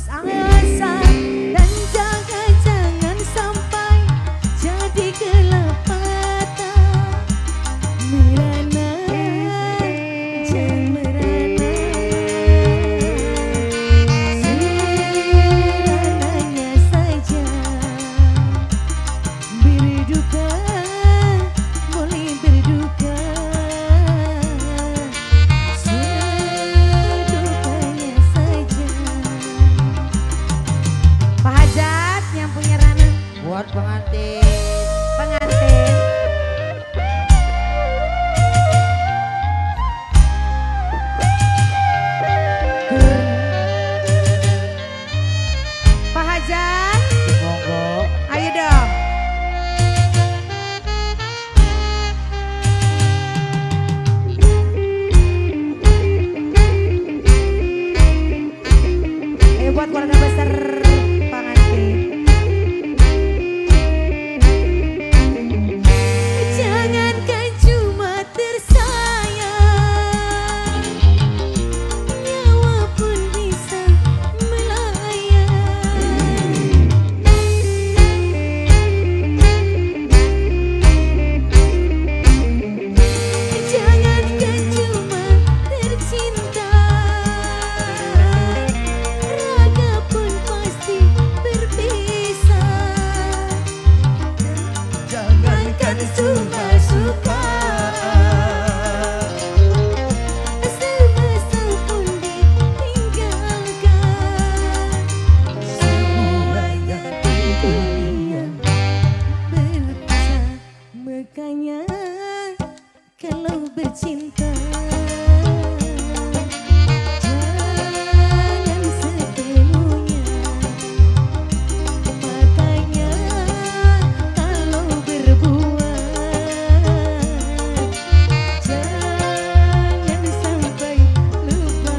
putus asa dan jangan sampai jadi gelap mata. Merana, jangan merana, serananya saja berduka, boleh berduka. Pak Hajat yang punya Rana buat pengantin. Pak Hajat, monggo. Ayo dong. Ayo buat keluarga besar pengantin. Jangankan cuma tersayang, nyawa pun bisa melayang. Jangankan cuma tercinta, raga pun pasti berpisah. Jangankan cuma suka, semesta pun ditinggalkan. Semuanya di dunia berpisah, makanya kalau bercinta jangan sepenuhnya. Makanya kalau berbuat jangan sampai lupa.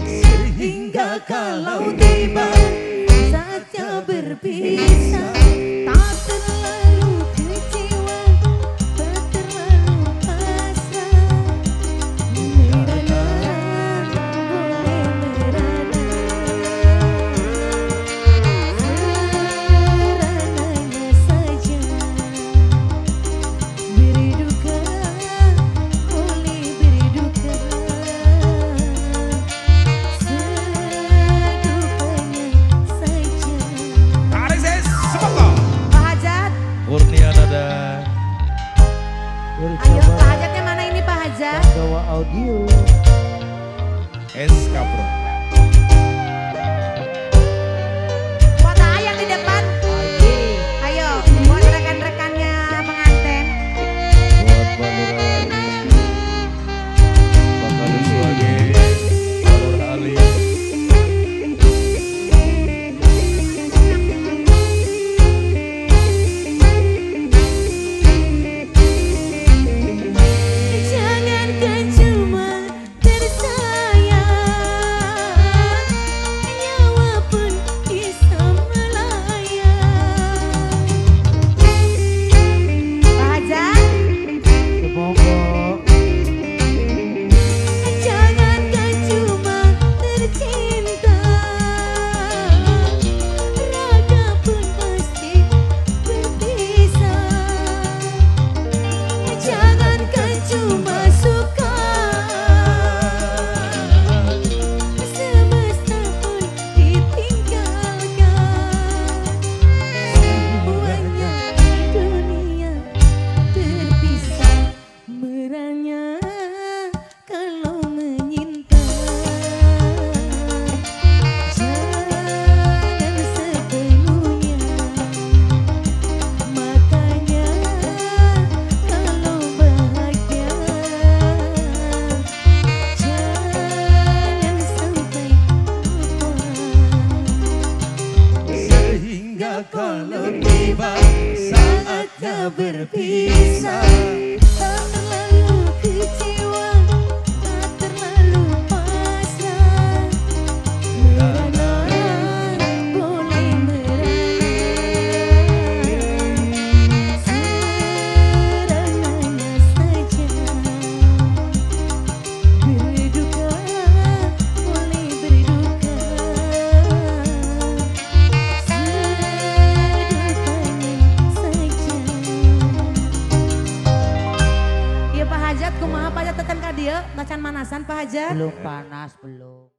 Sehingga kalau tiba saatnya berpisah, tak terlalu kecewa, tak terlalu pasrah. Merana, boleh merana, serananya saja berduka, boleh berduka. Sedukanya saja. Tarik saya semoga. Pak Hajat, Kurniana dan ayo Pak Hajatnya mana ini Pak Hajat? Bawa audio. SK Pro. Foto ayang di depan. Ayo, buat rekan-rekannya pengantin. Buat Pak Nurani, Pak Kadus Wage, Pak Nur Ali. Jangankan cuma tersayang, kumaha Pak Hajat teten ka dieu macan manasan Pak Hajat? Belum panas belum.